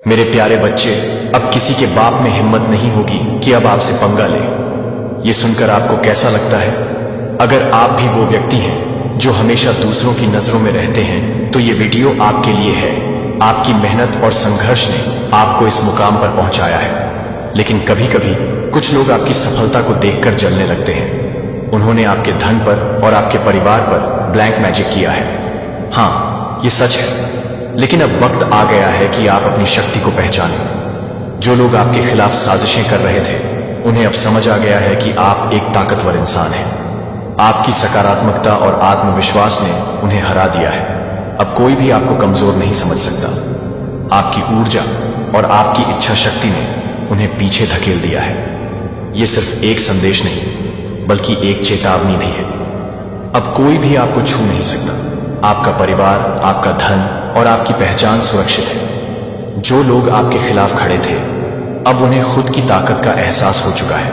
मेरे प्यारे बच्चे, अब किसी के बाप में हिम्मत नहीं होगी कि अब आपसे पंगा ले। ये सुनकर आपको कैसा लगता है? अगर आप भी वो व्यक्ति हैं जो हमेशा दूसरों की नजरों में रहते हैं, तो ये वीडियो आपके लिए है। आपकी मेहनत और संघर्ष ने आपको इस मुकाम पर पहुंचाया है। लेकिन कभी कभी कुछ लोग आपकी सफलता को देखकर जलने लगते हैं। उन्होंने आपके धन पर और आपके परिवार पर ब्लैक मैजिक किया है। हाँ, ये सच है। लेकिन अब वक्त आ गया है कि आप अपनी शक्ति को पहचानें। जो लोग आपके खिलाफ साजिशें कर रहे थे, उन्हें अब समझ आ गया है कि आप एक ताकतवर इंसान हैं। आपकी सकारात्मकता और आत्मविश्वास ने उन्हें हरा दिया है। अब कोई भी आपको कमजोर नहीं समझ सकता। आपकी ऊर्जा और आपकी इच्छा शक्ति ने उन्हें पीछे धकेल दिया है। यह सिर्फ एक संदेश नहीं, बल्कि एक चेतावनी भी है। अब कोई भी आपको छू नहीं सकता। आपका परिवार, आपका धन और आपकी पहचान सुरक्षित है। जो लोग आपके खिलाफ खड़े थे, अब उन्हें खुद की ताकत का एहसास हो चुका है।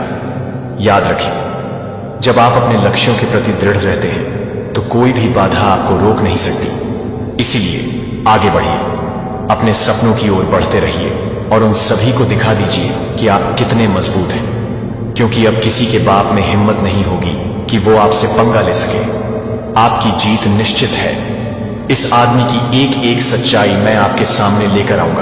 याद रखें, जब आप अपने लक्ष्यों के प्रति दृढ़ रहते हैं, तो कोई भी बाधा आपको रोक नहीं सकती। इसीलिए आगे बढ़िए, अपने सपनों की ओर बढ़ते रहिए और उन सभी को दिखा दीजिए कि आप कितने मजबूत हैं। क्योंकि अब किसी के बाप में हिम्मत नहीं होगी कि वो आपसे पंगा ले सके। आपकी जीत निश्चित है। इस आदमी की एक एक सच्चाई मैं आपके सामने लेकर आऊंगा।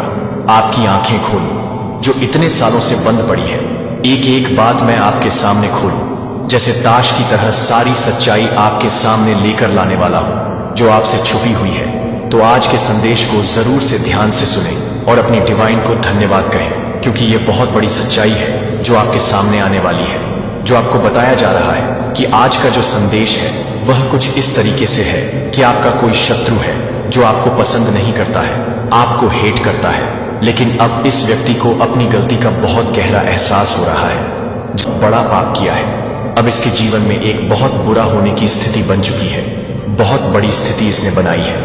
आपकी आंखें खोलूं जो इतने सालों से बंद पड़ी है। एक एक बात मैं आपके सामने खोलूं, जैसे ताश की तरह सारी सच्चाई आपके सामने लेकर लाने वाला हूं जो आपसे छुपी हुई है। तो आज के संदेश को जरूर से ध्यान से सुने और अपनी डिवाइन को धन्यवाद कहें, क्योंकि ये बहुत बड़ी सच्चाई है जो आपके सामने आने वाली है। जो आपको बताया जा रहा है कि आज का जो संदेश है वह कुछ इस तरीके से है कि आपका कोई शत्रु है जो आपको पसंद नहीं करता है, आपको हेट करता है। लेकिन अब इस व्यक्ति को अपनी गलती का बहुत गहरा एहसास हो रहा है। जो बड़ा पाप किया है, अब इसके जीवन में एक बहुत बुरा होने की स्थिति बन चुकी है। बहुत बड़ी स्थिति इसने बनाई है।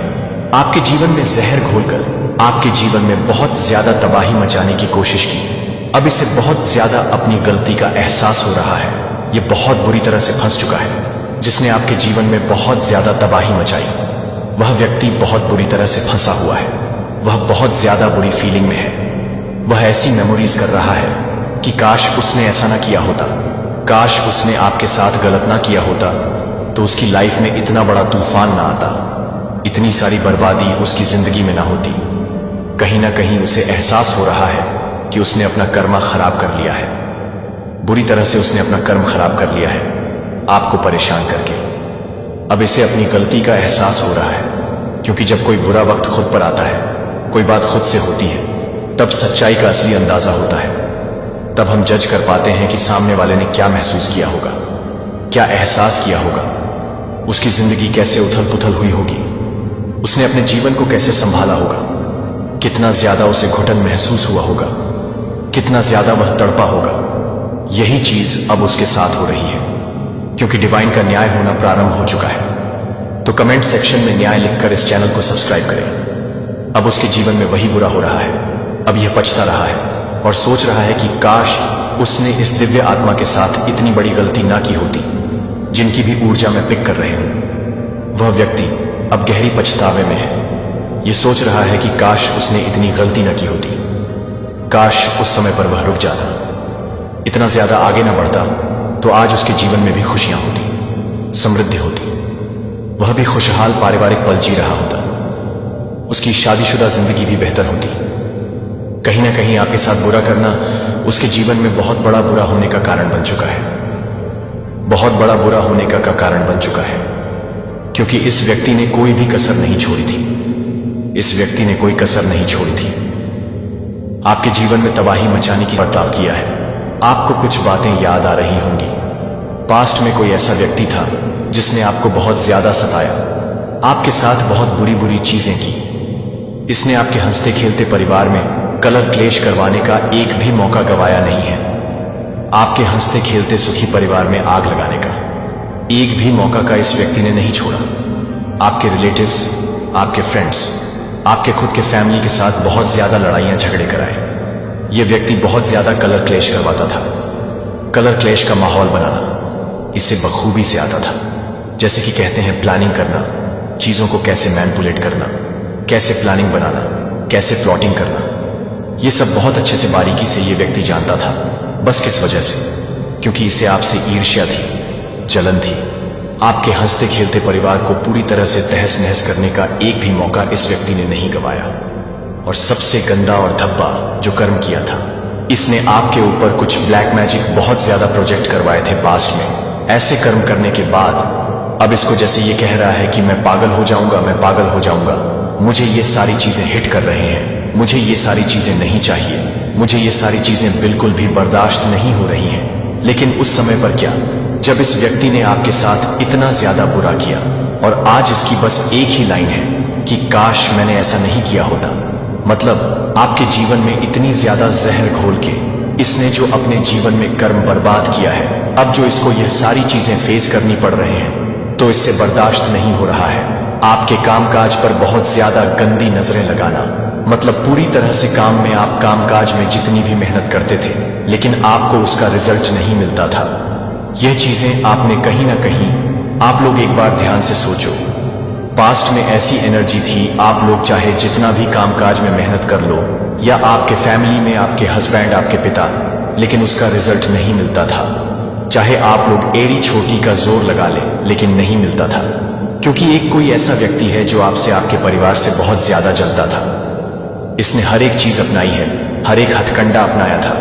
आपके जीवन में जहर घोलकर आपके जीवन में बहुत ज्यादा तबाही मचाने की कोशिश की। अब इसे बहुत ज्यादा अपनी गलती का एहसास हो रहा है। ये बहुत बुरी तरह से फंस चुका है। जिसने आपके जीवन में बहुत ज्यादा तबाही मचाई, वह व्यक्ति बहुत बुरी तरह से फंसा हुआ है। वह बहुत ज्यादा बुरी फीलिंग में है। वह ऐसी मेमोरीज कर रहा है कि काश उसने ऐसा ना किया होता, काश उसने आपके साथ गलत ना किया होता, तो उसकी लाइफ में इतना बड़ा तूफान ना आता, इतनी सारी बर्बादी उसकी जिंदगी में ना होती। कहीं ना कहीं उसे एहसास हो रहा है कि उसने अपना कर्म खराब कर लिया है। बुरी तरह से उसने अपना कर्म खराब कर लिया है, आपको परेशान करके। अब इसे अपनी गलती का एहसास हो रहा है, क्योंकि जब कोई बुरा वक्त खुद पर आता है, कोई बात खुद से होती है, तब सच्चाई का असली अंदाजा होता है। तब हम जज कर पाते हैं कि सामने वाले ने क्या महसूस किया होगा, क्या एहसास किया होगा, उसकी जिंदगी कैसे उथल पुथल हुई होगी, उसने अपने जीवन को कैसे संभाला होगा, कितना ज्यादा उसे घुटन महसूस हुआ होगा, कितना ज्यादा वह तड़पा होगा। यही चीज अब उसके साथ हो रही है, क्योंकि डिवाइन का न्याय होना प्रारंभ हो चुका है। तो कमेंट सेक्शन में न्याय लिखकर इस चैनल को सब्सक्राइब करें। अब उसके जीवन में वही बुरा हो रहा है। अब यह पछता रहा है और सोच रहा है कि काश उसने इस दिव्य आत्मा के साथ इतनी बड़ी गलती ना की होती, जिनकी भी ऊर्जा मैं पिक कर रही हूं। वह व्यक्ति अब गहरी पछतावे में है। यह सोच रहा है कि काश उसने इतनी गलती न की होती, काश उस समय पर वह रुक जाता, इतना ज्यादा आगे ना बढ़ता, तो आज उसके जीवन में भी खुशियां होती, समृद्धि होती। वह भी खुशहाल पारिवारिक पल जी रहा होता, उसकी शादीशुदा जिंदगी भी बेहतर होती। कहीं ना कहीं आपके साथ बुरा करना उसके जीवन में बहुत बड़ा बुरा होने का कारण बन चुका है, बहुत बड़ा बुरा होने का कारण बन चुका है। क्योंकि इस व्यक्ति ने कोई भी कसर नहीं छोड़ी थी। इस व्यक्ति ने कोई कसर नहीं छोड़ी थी। आपके जीवन में तबाही मचाने की बर्ताव किया है। आपको कुछ बातें याद आ रही होंगी। पास्ट में कोई ऐसा व्यक्ति था जिसने आपको बहुत ज्यादा सताया, आपके साथ बहुत बुरी बुरी चीजें की। इसने आपके हंसते खेलते परिवार में कलर क्लेश करवाने का एक भी मौका गवाया नहीं है। आपके हंसते खेलते सुखी परिवार में आग लगाने का एक भी मौका का इस व्यक्ति ने नहीं छोड़ा। आपके रिलेटिव्स, आपके फ्रेंड्स, आपके खुद के फैमिली के साथ बहुत ज्यादा लड़ाइयां झगड़े कराए। यह व्यक्ति बहुत ज्यादा कलर क्लेश करवाता था। कलर क्लेश का माहौल बनाना इसे बखूबी से आता था। जैसे कि कहते हैं प्लानिंग करना, चीजों को कैसे मैनिपुलेट करना, कैसे प्लानिंग बनाना, कैसे प्लॉटिंग करना। ये सब बहुत अच्छे से बारीकी से ये व्यक्ति जानता था। बस किस वजह से? क्योंकि इसे आपसे ईर्ष्या थी, जलन थी। आपके हंसते खेलते परिवार को पूरी तरह से तहस नहस करने का एक भी मौका इस व्यक्ति ने नहीं गंवाया। और सबसे गंदा और धब्बा जो कर्म किया था, इसने आपके ऊपर कुछ ब्लैक मैजिक बहुत ज्यादा प्रोजेक्ट करवाए थे पास्ट में। ऐसे कर्म करने के बाद अब इसको जैसे ये कह रहा है कि मैं पागल हो जाऊंगा, मैं पागल हो जाऊंगा, मुझे ये सारी चीजें हिट कर रहे हैं, मुझे ये सारी चीजें नहीं चाहिए, मुझे ये सारी चीजें बिल्कुल भी बर्दाश्त नहीं हो रही हैं। लेकिन उस समय पर क्या, जब इस व्यक्ति ने आपके साथ इतना ज्यादा बुरा किया और आज इसकी बस एक ही लाइन है कि काश मैंने ऐसा नहीं किया होता। मतलब आपके जीवन में इतनी ज्यादा जहर घोल के इसने जो अपने जीवन में कर्म बर्बाद किया है, अब जो इसको यह सारी चीजें फेस करनी पड़ रहे हैं तो इससे बर्दाश्त नहीं हो रहा है। आपके कामकाज पर बहुत ज्यादा गंदी नजरें लगाना, मतलब पूरी तरह से काम में आप कामकाज में जितनी भी मेहनत करते थे लेकिन आपको उसका रिजल्ट नहीं मिलता था। यह चीजें आपने कहीं ना कहीं, आप लोग एक बार ध्यान से सोचो, पास्ट में ऐसी एनर्जी थी, आप लोग चाहे जितना भी कामकाज में मेहनत कर लो या आपके फैमिली में आपके हस्बैंड, आपके पिता, लेकिन उसका रिजल्ट नहीं मिलता था। चाहे आप लोग एड़ी छोटी का जोर लगा ले लेकिन नहीं मिलता था। क्योंकि एक कोई ऐसा व्यक्ति है जो आपसे, आपके परिवार से बहुत ज्यादा जलता था। इसने हर एक चीज अपनाई है, हर एक हथकंडा अपनाया था।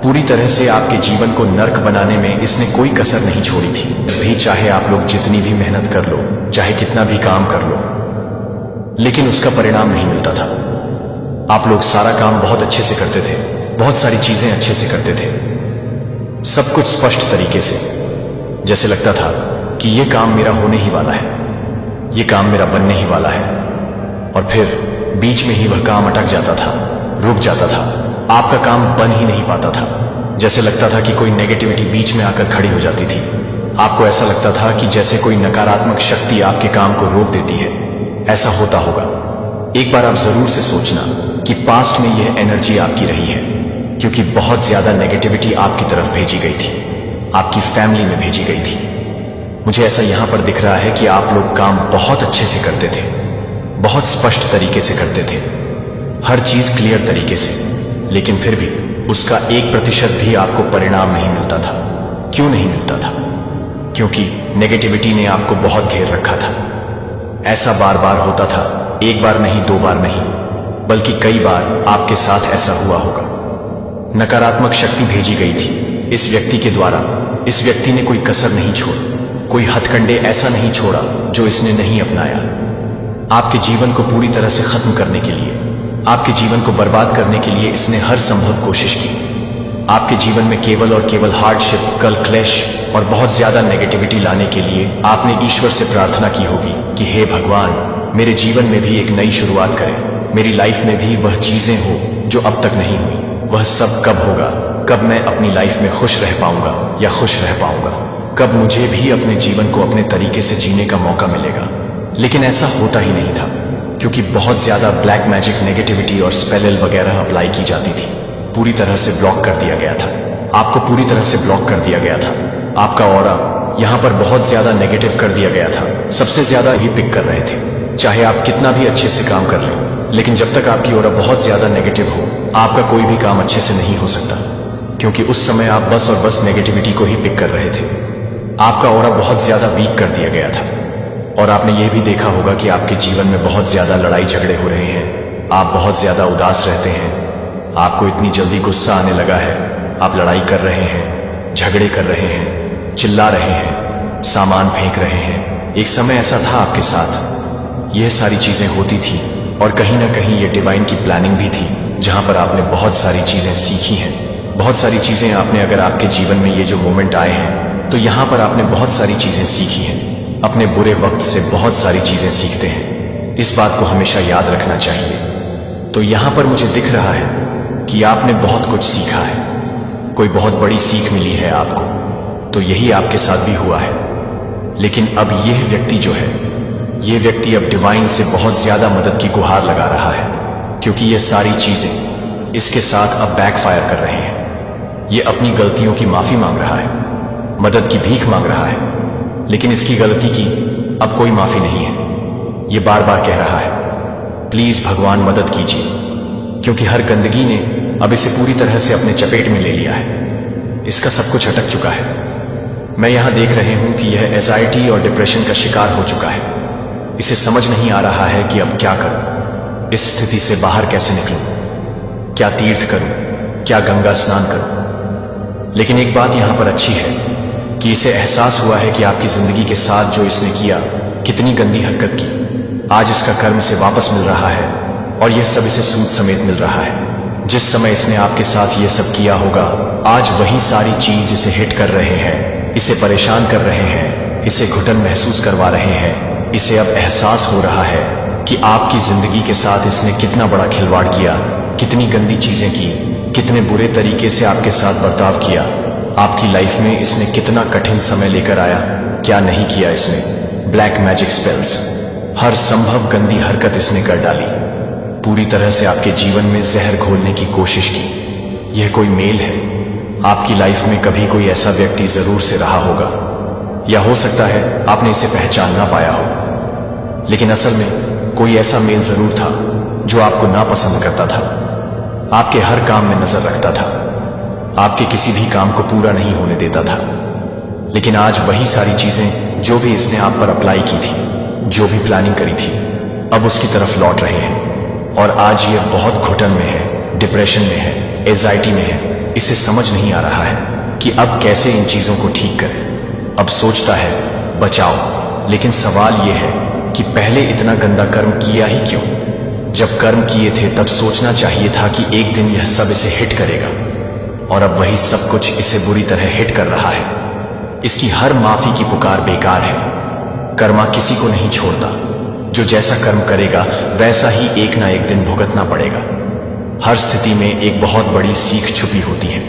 पूरी तरह से आपके जीवन को नर्क बनाने में इसने कोई कसर नहीं छोड़ी थी। भी चाहे आप लोग जितनी भी मेहनत कर लो, चाहे कितना भी काम कर लो, लेकिन उसका परिणाम नहीं मिलता था। आप लोग सारा काम बहुत अच्छे से करते थे, बहुत सारी चीजें अच्छे से करते थे, सब कुछ स्पष्ट तरीके से, जैसे लगता था कि यह काम मेरा होने ही वाला है, यह काम मेरा बनने ही वाला है। और फिर बीच में ही वह काम अटक जाता था, रुक जाता था, आपका काम बन ही नहीं पाता था। जैसे लगता था कि कोई नेगेटिविटी बीच में आकर खड़ी हो जाती थी। आपको ऐसा लगता था कि जैसे कोई नकारात्मक शक्ति आपके काम को रोक देती है। ऐसा होता होगा। एक बार आप जरूर से सोचना कि पास्ट में यह एनर्जी आपकी रही है, क्योंकि बहुत ज्यादा नेगेटिविटी आपकी तरफ भेजी गई थी, आपकी फैमिली में भेजी गई थी। मुझे ऐसा यहां पर दिख रहा है कि आप लोग काम बहुत अच्छे से करते थे, बहुत स्पष्ट तरीके से करते थे, हर चीज क्लियर तरीके से, लेकिन फिर भी उसका 1% भी आपको परिणाम नहीं मिलता था। क्यों नहीं मिलता था? क्योंकि नेगेटिविटी ने आपको बहुत घेर रखा था। ऐसा बार बार होता था, एक बार नहीं, 2 बार नहीं, बल्कि कई बार आपके साथ ऐसा हुआ होगा। नकारात्मक शक्ति भेजी गई थी इस व्यक्ति के द्वारा। इस व्यक्ति ने कोई कसर नहीं छोड़ा, कोई हथकंडे ऐसा नहीं छोड़ा जो इसने नहीं अपनाया। आपके जीवन को पूरी तरह से खत्म करने के लिए, आपके जीवन को बर्बाद करने के लिए इसने हर संभव कोशिश की। आपके जीवन में केवल और केवल हार्डशिप, कल क्लेश और बहुत ज्यादा नेगेटिविटी लाने के लिए आपने ईश्वर से प्रार्थना की होगी कि हे भगवान, मेरे जीवन में भी एक नई शुरुआत करें, मेरी लाइफ में भी वह चीजें हो जो अब तक नहीं हुई। वह सब कब होगा? कब मैं अपनी लाइफ में खुश रह पाऊंगा या खुश रह पाऊंगा? कब मुझे भी अपने जीवन को अपने तरीके से जीने का मौका मिलेगा? लेकिन ऐसा होता ही नहीं था, क्योंकि बहुत ज्यादा ब्लैक मैजिक, नेगेटिविटी और स्पेल वगैरह अप्लाई की जाती थी। पूरी तरह से ब्लॉक कर दिया गया था, आपको पूरी तरह से ब्लॉक कर दिया गया था। आपका ऑरा यहां पर बहुत ज्यादा नेगेटिव कर दिया गया था। सबसे ज्यादा ही पिक कर रहे थे। चाहे आप कितना भी अच्छे से काम कर लें, लेकिन जब तक आपकी ऑरा बहुत ज्यादा नेगेटिव हो, आपका कोई भी काम अच्छे से नहीं हो सकता, क्योंकि उस समय आप बस और बस नेगेटिविटी को ही पिक कर रहे थे। आपका ऑरा बहुत ज्यादा वीक कर दिया गया था। और आपने यह भी देखा होगा कि आपके जीवन में बहुत ज्यादा लड़ाई झगड़े हो रहे हैं, आप बहुत ज्यादा उदास रहते हैं, आपको इतनी जल्दी गुस्सा आने लगा है, आप लड़ाई कर रहे हैं, झगड़े कर रहे हैं, चिल्ला रहे हैं, सामान फेंक रहे हैं। एक समय ऐसा था आपके साथ यह सारी चीजें होती थी, और कहीं ना कहीं ये डिवाइन की प्लानिंग भी थी, जहां पर आपने बहुत सारी चीजें सीखी हैं। बहुत सारी चीजें आपने, अगर आपके जीवन में ये जो मोमेंट आए हैं, तो यहां पर आपने बहुत सारी चीजें सीखी हैं। अपने बुरे वक्त से बहुत सारी चीजें सीखते हैं, इस बात को हमेशा याद रखना चाहिए। तो यहां पर मुझे दिख रहा है कि आपने बहुत कुछ सीखा है, कोई बहुत बड़ी सीख मिली है आपको, तो यही आपके साथ भी हुआ है। लेकिन अब यह व्यक्ति जो है, यह व्यक्ति अब डिवाइन से बहुत ज्यादा मदद की गुहार लगा रहा है, क्योंकि ये सारी चीजें इसके साथ अब बैकफायर कर रहे हैं। ये अपनी गलतियों की माफी मांग रहा है, मदद की भीख मांग रहा है, लेकिन इसकी गलती की अब कोई माफी नहीं है। ये बार बार कह रहा है, प्लीज भगवान मदद कीजिए, क्योंकि हर गंदगी ने अब इसे पूरी तरह से अपने चपेट में ले लिया है। इसका सब कुछ अटक चुका है। मैं यहां देख रहे हूं कि यह एंजाइटी और डिप्रेशन का शिकार हो चुका है। इसे समझ नहीं आ रहा है कि अब क्या करूं, इस स्थिति से बाहर कैसे निकलूं, क्या तीर्थ करूं, क्या गंगा स्नान करूं। लेकिन एक बात यहां पर अच्छी है कि इसे एहसास हुआ है कि आपकी जिंदगी के साथ जो इसने किया, कितनी गंदी हरकत की, आज इसका कर्म से वापस मिल रहा है और यह सब इसे सूद समेत मिल रहा है। जिस समय इसने आपके साथ ये सब किया होगा, आज वही सारी चीज इसे हिट कर रहे हैं, इसे परेशान कर रहे हैं, इसे घुटन महसूस करवा रहे हैं। इसे अब एहसास हो रहा है कि आपकी जिंदगी के साथ इसने कितना बड़ा खिलवाड़ किया, कितनी गंदी चीजें की, कितने बुरे तरीके से आपके साथ बर्ताव किया। आपकी लाइफ में इसने कितना कठिन समय लेकर आया, क्या नहीं किया इसने। ब्लैक मैजिक स्पेल्स, हर संभव गंदी हरकत इसने कर डाली। पूरी तरह से आपके जीवन में जहर घोलने की कोशिश की। यह कोई मेल है। आपकी लाइफ में कभी कोई ऐसा व्यक्ति जरूर से रहा होगा, या हो सकता है आपने इसे पहचान ना पाया हो, लेकिन असल में कोई ऐसा मेल जरूर था जो आपको नापसंद करता था, आपके हर काम में नजर रखता था, आपके किसी भी काम को पूरा नहीं होने देता था। लेकिन आज वही सारी चीजें जो भी इसने आप पर अप्लाई की थी, जो भी प्लानिंग करी थी, अब उसकी तरफ लौट रहे हैं। और आज ये बहुत घुटन में है, डिप्रेशन में है, एंजाइटी में है। इसे समझ नहीं आ रहा है कि अब कैसे इन चीजों को ठीक करे। अब सोचता है बचाओ, लेकिन सवाल यह है कि पहले इतना गंदा कर्म किया ही क्यों। जब कर्म किए थे तब सोचना चाहिए था कि एक दिन यह सब इसे हिट करेगा, और अब वही सब कुछ इसे बुरी तरह हिट कर रहा है। इसकी हर माफी की पुकार बेकार है। कर्मा किसी को नहीं छोड़ता। जो जैसा कर्म करेगा वैसा ही एक ना एक दिन भुगतना पड़ेगा। हर स्थिति में एक बहुत बड़ी सीख छुपी होती है।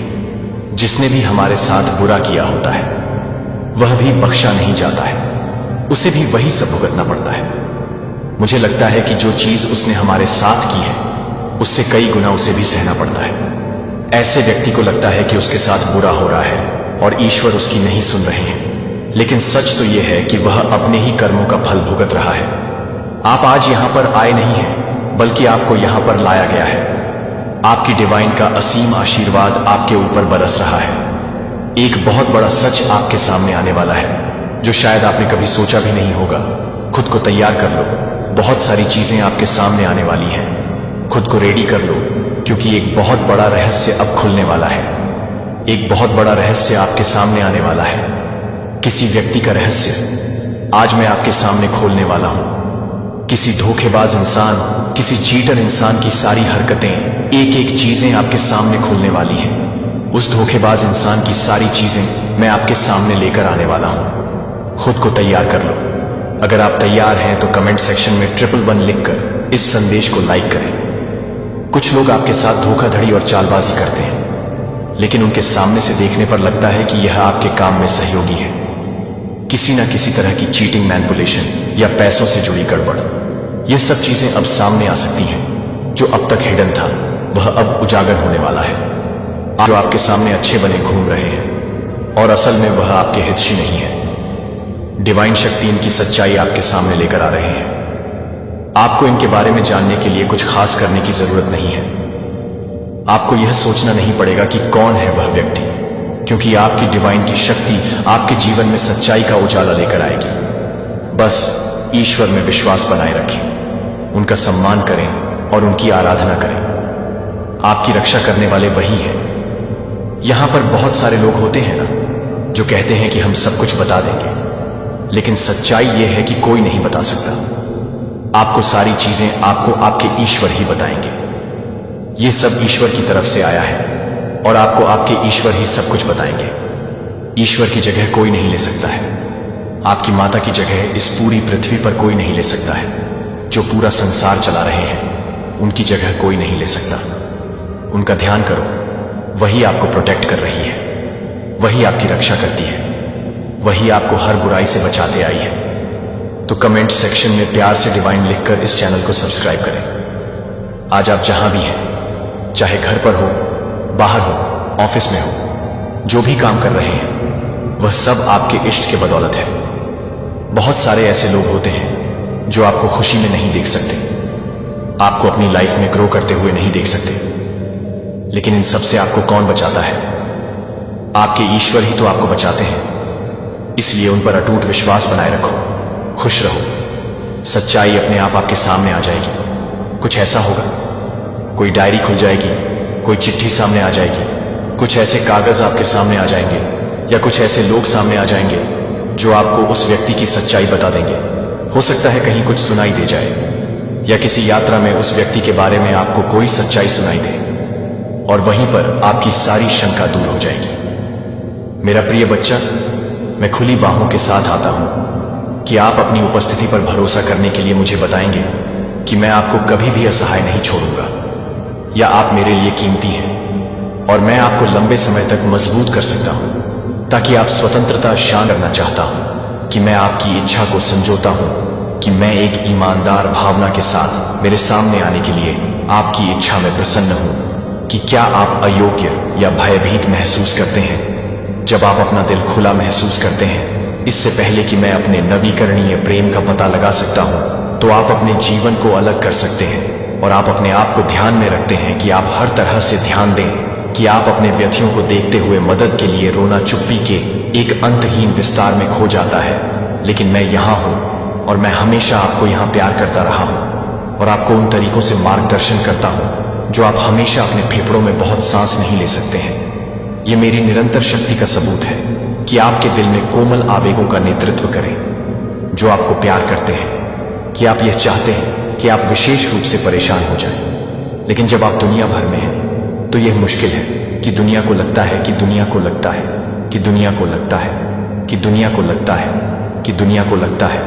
जिसने भी हमारे साथ बुरा किया होता है वह भी बख्शा नहीं जाता है, उसे भी वही सब भुगतना पड़ता है। मुझे लगता है कि जो चीज उसने हमारे साथ की है उससे कई गुना उसे भी सहना पड़ता है। ऐसे व्यक्ति को लगता है कि उसके साथ बुरा हो रहा है और ईश्वर उसकी नहीं सुन रहे हैं, लेकिन सच तो यह है कि वह अपने ही कर्मों का फल भुगत रहा है। आप आज यहां पर आए नहीं हैं, बल्कि आपको यहां पर लाया गया है। आपकी डिवाइन का असीम आशीर्वाद आपके ऊपर बरस रहा है। एक बहुत बड़ा सच आपके सामने आने वाला है जो शायद आपने कभी सोचा भी नहीं होगा। खुद को तैयार कर लो, बहुत सारी चीजें आपके सामने आने वाली हैं। खुद को रेडी कर लो, क्योंकि एक बहुत बड़ा रहस्य अब खुलने वाला है। एक बहुत बड़ा रहस्य आपके सामने आने वाला है। किसी व्यक्ति का रहस्य आज मैं आपके सामने खोलने वाला हूं। किसी धोखेबाज इंसान, किसी चीटर इंसान की सारी हरकतें, एक एक चीजें आपके सामने खुलने वाली हैं। उस धोखेबाज इंसान की सारी चीजें मैं आपके सामने लेकर आने वाला हूं। खुद को तैयार कर लो। अगर आप तैयार हैं तो कमेंट सेक्शन में 111 लिखकर इस संदेश को लाइक करें। कुछ लोग आपके साथ धोखाधड़ी और चालबाजी करते हैं, लेकिन उनके सामने से देखने पर लगता है कि यह आपके काम में सहयोगी है। किसी न किसी तरह की चीटिंग, मैनिपुलेशन या पैसों से जुड़ी गड़बड़, यह सब चीजें अब सामने आ सकती हैं। जो अब तक हिडन था वह अब उजागर होने वाला है। जो आपके सामने अच्छे बने घूम रहे हैं और असल में वह आपके हितशी नहीं है। डिवाइन शक्ति इनकी सच्चाई आपके सामने लेकर आ रहे हैं। आपको इनके बारे में जानने के लिए कुछ खास करने की जरूरत नहीं है। आपको यह सोचना नहीं पड़ेगा कि कौन है वह व्यक्ति, क्योंकि आपकी डिवाइन की शक्ति आपके जीवन में सच्चाई का उजाला लेकर आएगी। बस ईश्वर में विश्वास बनाए रखें, उनका सम्मान करें और उनकी आराधना करें। आपकी रक्षा करने वाले वही हैं। यहां पर बहुत सारे लोग होते हैं ना, जो कहते हैं कि हम सब कुछ बता देंगे, लेकिन सच्चाई यह है कि कोई नहीं बता सकता। आपको सारी चीजें आपको आपके ईश्वर ही बताएंगे। यह सब ईश्वर की तरफ से आया है और आपको आपके ईश्वर ही सब कुछ बताएंगे। ईश्वर की जगह कोई नहीं ले सकता है। आपकी माता की जगह इस पूरी पृथ्वी पर कोई नहीं ले सकता है। जो पूरा संसार चला रहे हैं उनकी जगह कोई नहीं ले सकता। उनका ध्यान करो, वही आपको प्रोटेक्ट कर रही है, वही आपकी रक्षा करती है, वही आपको हर बुराई से बचाते आई है। तो कमेंट सेक्शन में प्यार से डिवाइन लिखकर इस चैनल को सब्सक्राइब करें। आज आप जहां भी हैं, चाहे घर पर हो, बाहर हो, ऑफिस में हो, जो भी काम कर रहे हैं वह सब आपके इष्ट के बदौलत है। बहुत सारे ऐसे लोग होते हैं जो आपको खुशी में नहीं देख सकते, आपको अपनी लाइफ में ग्रो करते हुए नहीं देख सकते। लेकिन इन सब से आपको कौन बचाता है? आपके ईश्वर ही तो आपको बचाते हैं। इसलिए उन पर अटूट विश्वास बनाए रखो, खुश रहो। सच्चाई अपने आप आपके सामने आ जाएगी। कुछ ऐसा होगा, कोई डायरी खुल जाएगी, कोई चिट्ठी सामने आ जाएगी, कुछ ऐसे कागज आपके सामने आ जाएंगे, या कुछ ऐसे लोग सामने आ जाएंगे जो आपको उस व्यक्ति की सच्चाई बता देंगे। हो सकता है कहीं कुछ सुनाई दे जाए, या किसी यात्रा में उस व्यक्ति के बारे में आपको कोई सच्चाई सुनाई दे, और वहीं पर आपकी सारी शंका दूर हो जाएगी। मेरा प्रिय बच्चा, मैं खुली बाहों के साथ आता हूं कि आप अपनी उपस्थिति पर भरोसा करने के लिए मुझे बताएंगे कि मैं आपको कभी भी असहाय नहीं छोड़ूंगा, या आप मेरे लिए कीमती हैं और मैं आपको लंबे समय तक मजबूत कर सकता हूं, ताकि आप स्वतंत्रता शान करना चाहता हूं कि मैं आपकी इच्छा को संजोता हूं कि मैं एक ईमानदार भावना के साथ मेरे सामने आने के लिए आपकी इच्छा में प्रसन्न हूं कि क्या आप अयोग्य या भयभीत महसूस करते हैं जब आप अपना दिल खुला महसूस करते हैं। इससे पहले कि मैं अपने नवीकरणीय प्रेम का पता लगा सकता हूं, तो आप अपने जीवन को अलग कर सकते हैं और आप अपने आप को ध्यान में रखते हैं कि आप हर तरह से ध्यान दें कि आप अपने व्यथियों को देखते हुए मदद के लिए रोना चुप्पी के एक अंतहीन विस्तार में खो जाता है। लेकिन मैं यहाँ हूँ और मैं हमेशा आपको यहाँ प्यार करता रहा हूँ और आपको उन तरीकों से मार्गदर्शन करता हूँ जो आप हमेशा अपने फेफड़ों में बहुत सांस नहीं ले सकते हैं। ये मेरी निरंतर शक्ति का सबूत है कि आपके दिल में कोमल आवेगों का नेतृत्व करें जो आपको प्यार करते हैं, कि आप यह चाहते हैं कि आप विशेष रूप से परेशान हो जाएं। लेकिन जब आप दुनिया भर में हैं तो यह मुश्किल है कि दुनिया को लगता है कि दुनिया को लगता है कि दुनिया को लगता है कि दुनिया को लगता है कि दुनिया को लगता है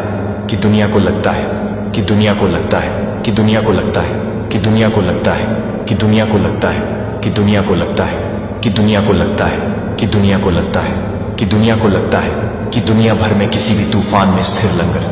कि दुनिया को लगता है कि दुनिया को लगता है कि दुनिया को लगता है कि दुनिया को लगता है कि दुनिया को लगता है कि दुनिया को लगता है कि दुनिया को लगता है कि दुनिया को लगता है कि दुनिया को लगता है कि दुनिया भर में किसी भी तूफान में स्थिर लंगर।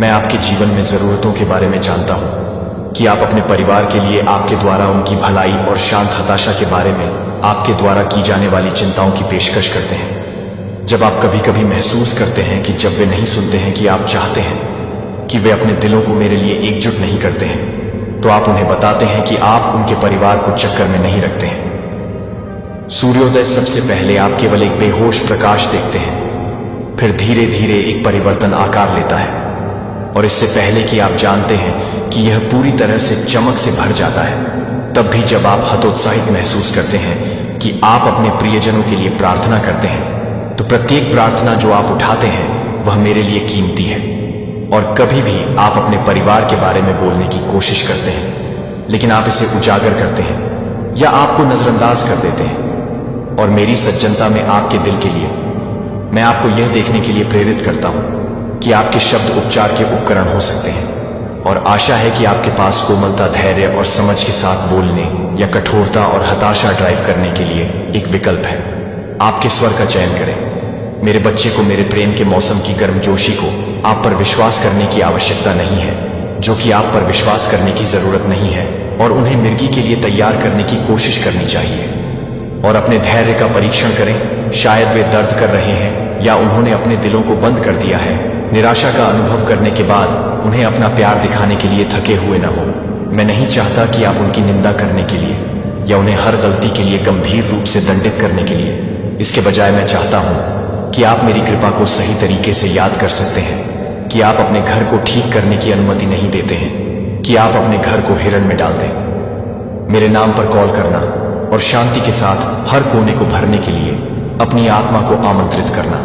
मैं आपके जीवन में जरूरतों के बारे में जानता हूं कि आप अपने परिवार के लिए आपके द्वारा उनकी भलाई और शांत हताशा के बारे में आपके द्वारा की जाने वाली चिंताओं की पेशकश करते हैं। जब आप कभी कभी महसूस करते हैं कि जब वे नहीं सुनते हैं कि आप चाहते हैं कि वे अपने दिलों को मेरे लिए एकजुट नहीं करते हैं, तो आप उन्हें बताते हैं कि आप उनके परिवार को चक्कर में नहीं रखते हैं। सूर्योदय सबसे पहले आप केवल एक बेहोश प्रकाश देखते हैं, फिर धीरे धीरे एक परिवर्तन आकार लेता है, और इससे पहले कि आप जानते हैं कि यह पूरी तरह से चमक से भर जाता है, तब भी जब आप हतोत्साहित महसूस करते हैं कि आप अपने प्रियजनों के लिए प्रार्थना करते हैं, तो प्रत्येक प्रार्थना जो आप उठाते हैं वह मेरे लिए कीमती है। और कभी भी आप अपने परिवार के बारे में बोलने की कोशिश करते हैं, लेकिन आप इसे उजागर करते हैं या आपको नजरअंदाज कर देते हैं। और मेरी सज्जनता में आपके दिल के लिए मैं आपको यह देखने के लिए प्रेरित करता हूं कि आपके शब्द उपचार के उपकरण हो सकते हैं, और आशा है कि आपके पास कोमलता, धैर्य और समझ के साथ बोलने या कठोरता और हताशा ड्राइव करने के लिए एक विकल्प है। आपके स्वर का चयन करें। मेरे बच्चे को मेरे प्रेम के मौसम की गर्मजोशी को आप पर विश्वास करने की आवश्यकता नहीं है, जो कि आप पर विश्वास करने की जरूरत नहीं है, और उन्हें मिर्गी के लिए तैयार करने की कोशिश करनी चाहिए। और अपने धैर्य का परीक्षण करें। शायद वे दर्द कर रहे हैं या उन्होंने अपने दिलों को बंद कर दिया है। निराशा का अनुभव करने के बाद उन्हें अपना प्यार दिखाने के लिए थके हुए न हो। मैं नहीं चाहता कि आप उनकी निंदा करने के लिए या उन्हें हर गलती के लिए गंभीर रूप से दंडित करने के लिए। इसके बजाय मैं चाहता हूं कि आप मेरी कृपा को सही तरीके से याद कर सकते हैं, कि आप अपने घर को ठीक करने की अनुमति नहीं देते हैं, कि आप अपने घर को हिरण में डाल दें। मेरे नाम पर कॉल करना और शांति के साथ हर कोने को भरने के लिए अपनी आत्मा को आमंत्रित करना।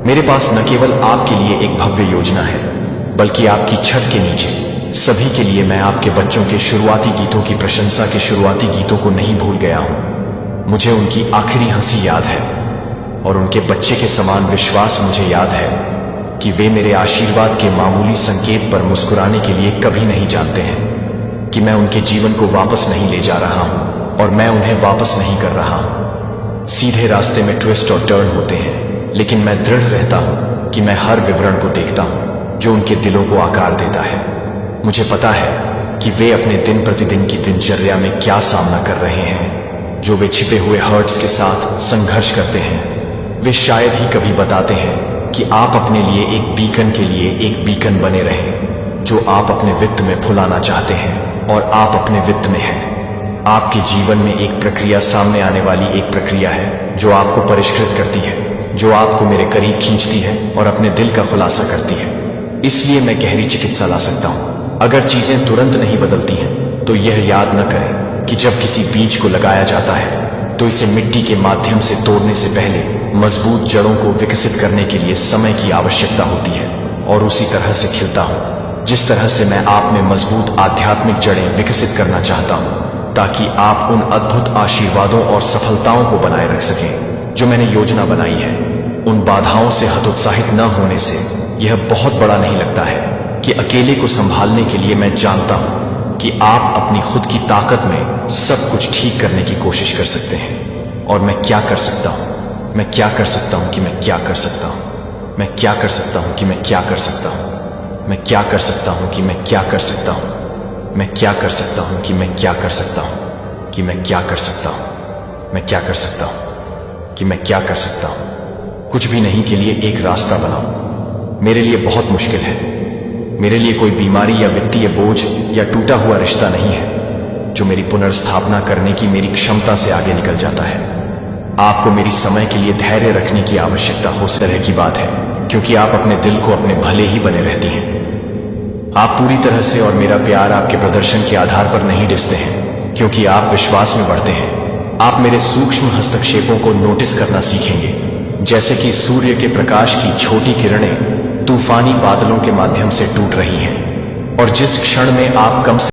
मेरे पास न केवल आपके लिए एक भव्य योजना है, बल्कि आपकी छत के नीचे सभी के लिए मैं आपके बच्चों के शुरुआती गीतों की प्रशंसा के शुरुआती गीतों को नहीं भूल गया हूं। मुझे उनकी आखिरी हंसी याद है और उनके बच्चे के समान विश्वास मुझे याद है कि वे मेरे आशीर्वाद के मामूली संकेत पर मुस्कुराने के लिए कभी नहीं जानते हैं, कि मैं उनके जीवन को वापस नहीं ले जा रहा हूं और मैं उन्हें वापस नहीं कर रहा हूं। सीधे रास्ते में ट्विस्ट और टर्न होते हैं, लेकिन मैं दृढ़ रहता हूं कि मैं हर विवरण को देखता हूं जो उनके दिलों को आकार देता है। मुझे पता है कि वे अपने दिन प्रतिदिन की दिनचर्या में क्या सामना कर रहे हैं, जो वे छिपे हुए हर्ट्स के साथ संघर्ष करते हैं। वे शायद ही कभी बताते हैं कि आप अपने लिए एक बीकन के लिए एक बीकन बने रहें, जो आप अपने वित्त में फुलाना चाहते हैं। और आप अपने वित्त में हैं। आपके जीवन में एक प्रक्रिया सामने आने वाली एक प्रक्रिया है जो आपको परिष्कृत करती है, जो आपको मेरे करीब खींचती है और अपने दिल का खुलासा करती है। इसलिए मैं गहरी चिकित्सा ला सकता हूं। अगर चीजें तुरंत नहीं बदलती हैं तो यह याद न करें कि जब किसी बीज को लगाया जाता है तो इसे मिट्टी के माध्यम से तोड़ने से पहले मजबूत जड़ों को विकसित करने के लिए समय की आवश्यकता होती है। और उसी तरह से खिलता हूं जिस तरह से मैं आप में मजबूत आध्यात्मिक जड़ें विकसित करना चाहता हूं, ताकि आप उन अद्भुत आशीर्वादों और सफलताओं को बनाए रख सकें जो मैंने योजना बनाई है। उन बाधाओं से हतोत्साहित न होने से यह बहुत बड़ा नहीं लगता है कि अकेले को संभालने के लिए मैं जानता हूं कि आप अपनी खुद की ताकत में सब कुछ ठीक करने की कोशिश कर सकते हैं। और मैं क्या कर सकता हूं, मैं क्या कर सकता हूं कि मैं क्या कर सकता हूं, मैं क्या कर सकता हूं कि मैं क्या कर सकता हूं, मैं क्या कर सकता हूं कि मैं क्या कर सकता हूं, मैं क्या कर सकता हूं कि मैं क्या कर सकता हूं, कि मैं क्या कर सकता हूं, मैं क्या कर सकता हूं कि मैं क्या कर सकता हूं। कुछ भी नहीं के लिए एक रास्ता बनाओ। मेरे लिए बहुत मुश्किल है। मेरे लिए कोई बीमारी या वित्तीय बोझ या टूटा हुआ रिश्ता नहीं है जो मेरी पुनर्स्थापना करने की मेरी क्षमता से आगे निकल जाता है। आपको मेरी समय के लिए धैर्य रखने की आवश्यकता हो, तरह की बात है, क्योंकि आप अपने दिल को अपने भले ही बने रहती हैं। आप पूरी तरह से और मेरा प्यार आपके प्रदर्शन के आधार पर नहीं डिसते हैं, क्योंकि आप विश्वास में बढ़ते हैं। आप मेरे सूक्ष्म हस्तक्षेपों को नोटिस करना सीखेंगे, जैसे कि सूर्य के प्रकाश की छोटी किरणें तूफानी बादलों के माध्यम से टूट रही हैं। और जिस क्षण में आप कम से